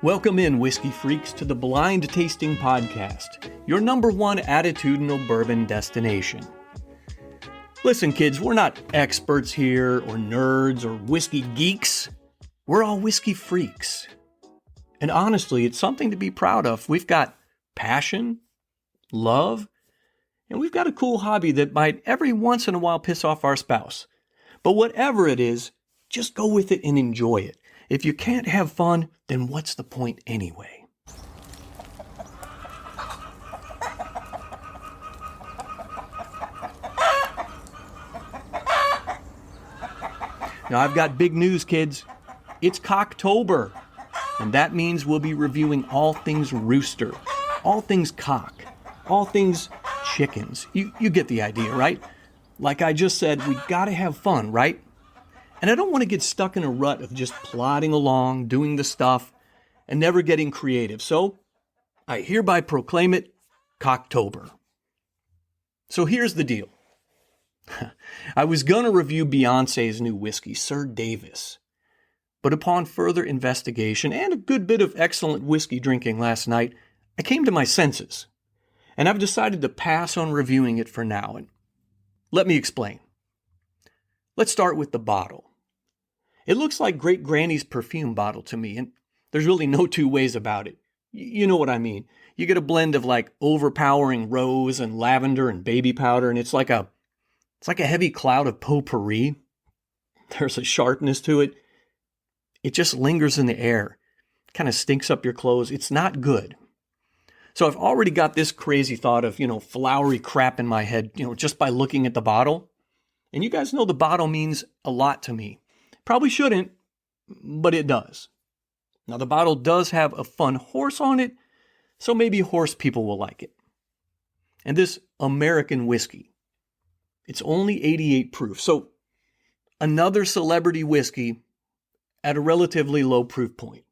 Welcome in, whiskey freaks, to the Blind Tasting Podcast, your number one attitudinal bourbon destination. Listen, kids, we're not experts here, or nerds, or whiskey geeks. We're all whiskey freaks. And honestly, it's something to be proud of. We've got passion, love, and we've got a cool hobby that might every once in a while piss off our spouse. But whatever it is, just go with it and enjoy it. If you can't have fun, then what's the point anyway? Now, I've got big news, kids. It's Cocktober, and that means we'll be reviewing all things rooster, all things cock, all things chickens. You get the idea, right? Like I just said, we gotta have fun, right? And I don't want to get stuck in a rut of just plodding along, doing the stuff, and never getting creative. So I hereby proclaim it Cocktober. So here's the deal. I was going to review Beyonce's new whiskey, Sir Davis. But upon further investigation and a good bit of excellent whiskey drinking last night, I came to my senses. And I've decided to pass on reviewing it for now. And let me explain. Let's start with the bottle. It looks like Great Granny's perfume bottle to me, and there's really no two ways about it. You know what I mean. You get a blend of like overpowering rose and lavender and baby powder, and it's like a heavy cloud of potpourri. There's a sharpness to it. It just lingers in the air. Kind of stinks up your clothes. It's not good. So I've already got this crazy thought of, flowery crap in my head, just by looking at the bottle. And you guys know the bottle means a lot to me. Probably shouldn't, but it does. Now, the bottle does have a fun horse on it, so maybe horse people will like it. And this American whiskey, it's only 88 proof, so another celebrity whiskey at a relatively low proof point.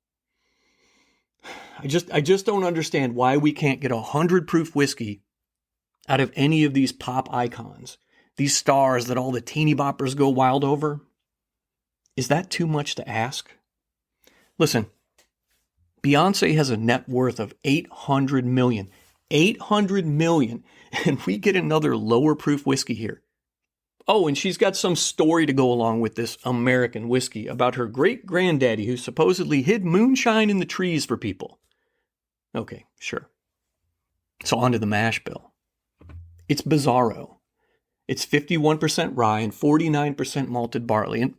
I just don't understand why we can't get 100 proof whiskey out of any of these pop icons, these stars that all the teeny boppers go wild over. Is that too much to ask? Listen, Beyonce has a net worth of $800 million. $800 million. And we get another lower proof whiskey here. Oh, and she's got some story to go along with this American whiskey about her great granddaddy who supposedly hid moonshine in the trees for people. Okay, sure. So on to the mash bill. It's bizarro. It's 51% rye and 49% malted barley. And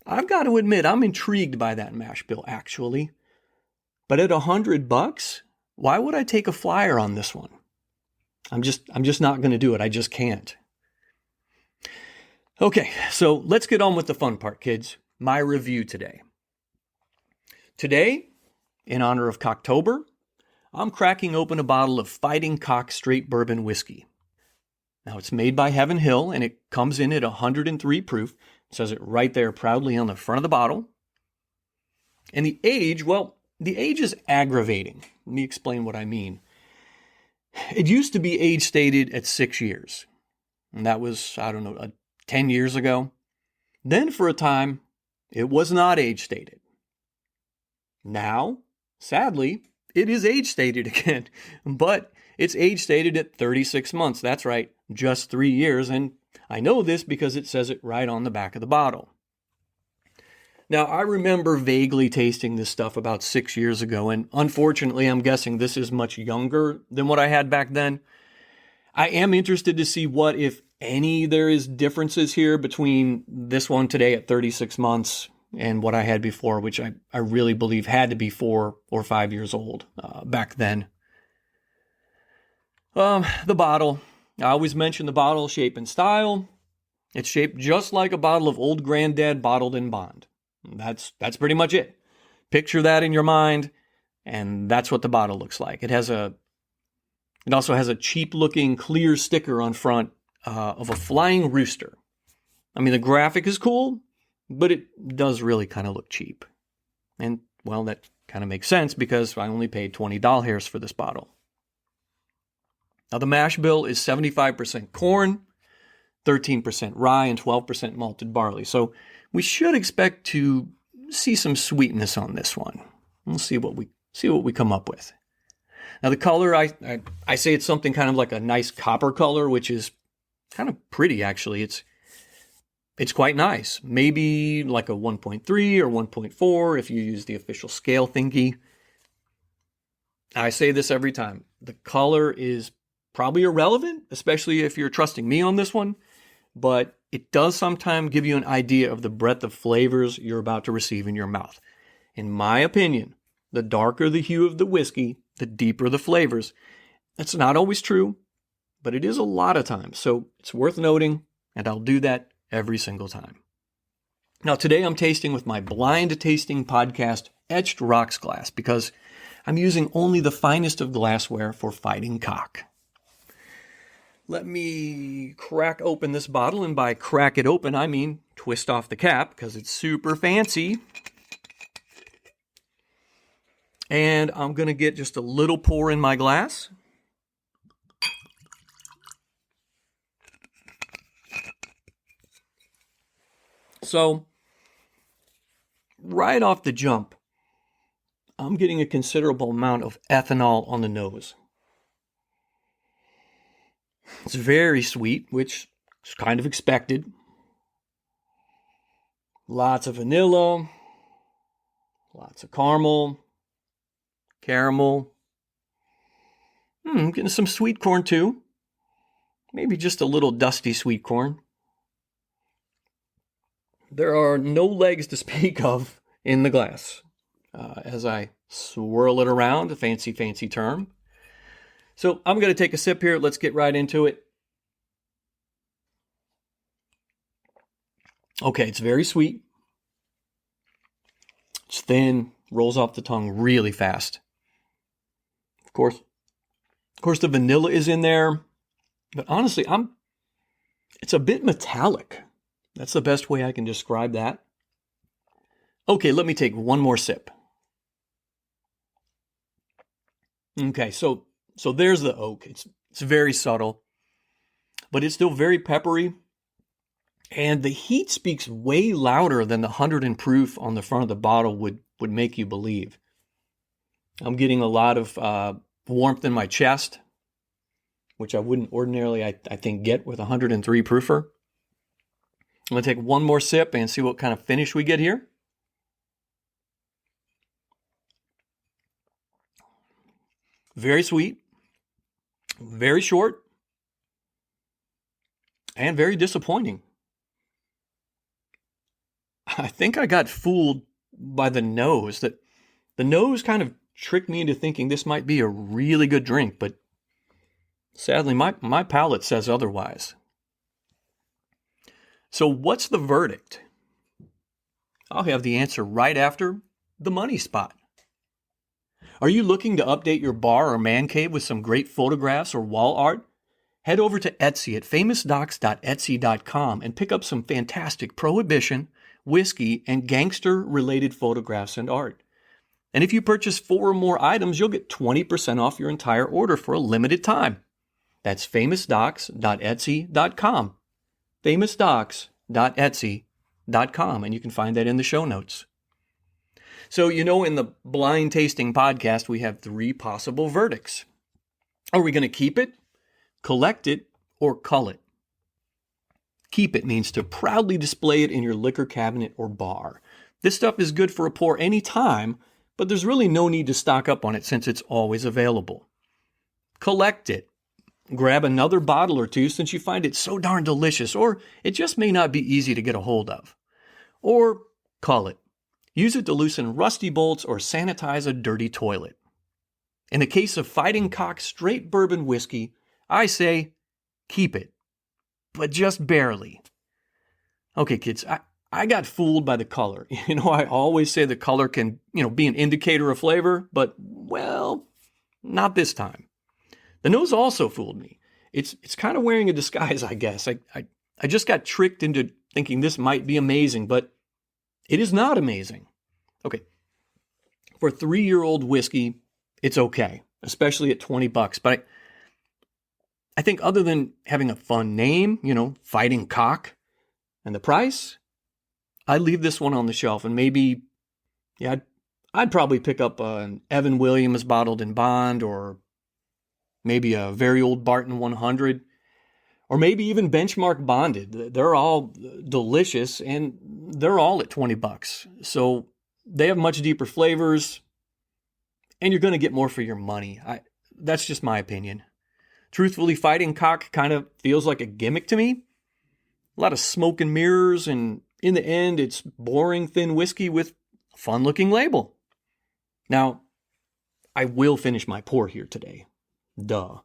I've got to admit, I'm intrigued by that mash bill, actually. But at $100, why would I take a flyer on this one? I'm just not going to do it. I just can't. Okay, so let's get on with the fun part, kids. My review today. Today, in honor of Cocktober, I'm cracking open a bottle of Fighting Cock Straight Bourbon Whiskey. Now, it's made by Heaven Hill, and it comes in at 103 proof. It says it right there proudly on the front of the bottle. And the age is aggravating. Let me explain what I mean. It used to be age stated at 6 years. And that was, 10 years ago. Then for a time, it was not age stated. Now, sadly, it is age stated again. But it's age stated at 36 months. That's right, just 3 years. And I know this because it says it right on the back of the bottle. Now, I remember vaguely tasting this stuff about 6 years ago, and unfortunately, I'm guessing this is much younger than what I had back then. I am interested to see what, if any, there is differences here between this one today at 36 months and what I had before, which I really believe had to be 4 or 5 years old back then. The bottle. I always mention the bottle shape and style. It's shaped just like a bottle of Old Granddad bottled in bond. That's pretty much it. Picture that in your mind, and that's what the bottle looks like. It also has a cheap-looking clear sticker on front of a flying rooster. I mean, the graphic is cool, but it does really kind of look cheap. And, well, that kind of makes sense because I only paid $20 for this bottle. Now, the mash bill is 75% corn, 13% rye, and 12% malted barley. So we should expect to see some sweetness on this one. We'll see what we See what we come up with. Now the color, I say it's something kind of like a nice copper color, which is kind of pretty actually. It's quite nice. Maybe like a 1.3 or 1.4 if you use the official scale thingy. I say this every time. The color is probably irrelevant, especially if you're trusting me on this one, but it does sometimes give you an idea of the breadth of flavors you're about to receive in your mouth. In my opinion, the darker the hue of the whiskey, the deeper the flavors. That's not always true, but it is a lot of times, so it's worth noting, and I'll do that every single time. Now today I'm tasting with my blind tasting podcast etched rocks glass because I'm using only the finest of glassware for fighting cock. Let me crack open this bottle, and by crack it open I mean twist off the cap because it's super fancy. And I'm going to get just a little pour in my glass. So, right off the jump, I'm getting a considerable amount of ethanol on the nose. It's very sweet, which is kind of expected. Lots of vanilla, lots of caramel. Getting some sweet corn too. Maybe just a little dusty sweet corn. There are no legs to speak of in the glass as I swirl it around, a fancy term. So I'm going to take a sip here. Let's get right into it. Okay, it's very sweet. It's thin, rolls off the tongue really fast. Of course, the vanilla is in there, but honestly, it's a bit metallic. That's the best way I can describe that. Okay, let me take one more sip. Okay, so there's the oak. It's very subtle, but it's still very peppery, and the heat speaks way louder than the 100 proof on the front of the bottle would make you believe. I'm getting a lot of warmth in my chest, which I wouldn't ordinarily, I think, get with a 103 proofer. I'm going to take one more sip and see what kind of finish we get here. Very sweet, very short, and very disappointing. I think I got fooled by the nose. That the nose kind of tricked me into thinking this might be a really good drink, but sadly, my palate says otherwise. So what's the verdict? I'll have the answer right after the money spot. Are you looking to update your bar or man cave with some great photographs or wall art? Head over to Etsy at famousdocs.etsy.com and pick up some fantastic prohibition, whiskey, and gangster-related photographs and art. And if you purchase 4 or more items, you'll get 20% off your entire order for a limited time. That's famousdocs.etsy.com. famousdocs.etsy.com, and you can find that in the show notes. So, in the blind tasting podcast, we have 3 possible verdicts. Are we going to keep it, collect it, or cull it? Keep it means to proudly display it in your liquor cabinet or bar. This stuff is good for a pour any time, but there's really no need to stock up on it since it's always available. Collect it. Grab another bottle or 2 since you find it so darn delicious, or it just may not be easy to get a hold of. Or cull it. Use it to loosen rusty bolts or sanitize a dirty toilet. In the case of fighting cock straight bourbon whiskey, I say keep it, but just barely. Okay, kids, I got fooled by the color. I always say the color can, be an indicator of flavor, but, well, not this time. The nose also fooled me. It's kind of wearing a disguise, I guess. I just got tricked into thinking this might be amazing, but it is not amazing. Okay, for 3-year-old whiskey, it's okay, especially at $20. But I think other than having a fun name, fighting cock, and the price, I'd leave this one on the shelf, and maybe, I'd probably pick up an Evan Williams bottled in bond, or maybe a very old Barton 100, or maybe even Benchmark bonded. They're all delicious, and they're all at $20. So they have much deeper flavors, and you're going to get more for your money. That's just my opinion. Truthfully, fighting cock kind of feels like a gimmick to me. A lot of smoke and mirrors, and in the end, it's boring thin whiskey with a fun-looking label. Now, I will finish my pour here today. Duh.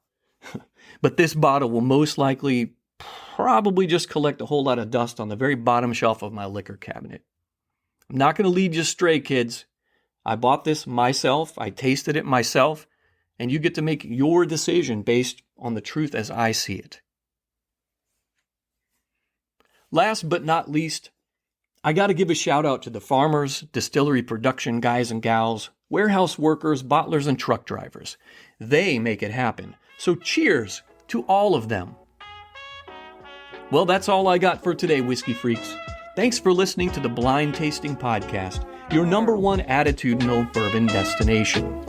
But this bottle will most likely probably just collect a whole lot of dust on the very bottom shelf of my liquor cabinet. I'm not going to lead you astray, kids. I bought this myself. I tasted it myself. And you get to make your decision based on the truth as I see it. Last but not least, I got to give a shout out to the farmers, distillery production guys and gals, warehouse workers, bottlers, and truck drivers. They make it happen. So cheers to all of them. Well, that's all I got for today, Whiskey Freaks. Thanks for listening to the Blind Tasting Podcast, your #1 attitudinal bourbon destination.